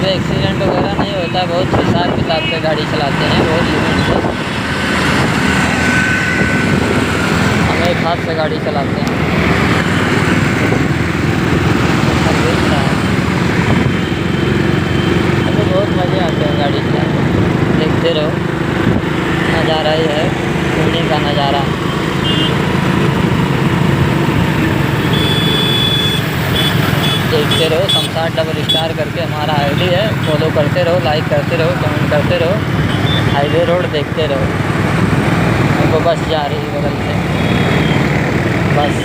Accident वगैरह नहीं होता, बहुत हिसाब किताब से गाड़ी चलाते हैं, बहुत लिमिट से। हम एक हाथ से गाड़ी चलाते हैं। तो बहुत मज़े आते हैं गाड़ी चलाने, देखते रहो, नज़ारा ही है, घूमने का नज़ारा। देखते रहो, शमशाद डबल स्टार करके हमारा आईडी है, फॉलो करते रहो, लाइक करते रहो, कमेंट करते रहो। हाईवे रोड देखते रहो। हमको बस जा रही है बगल से, बस।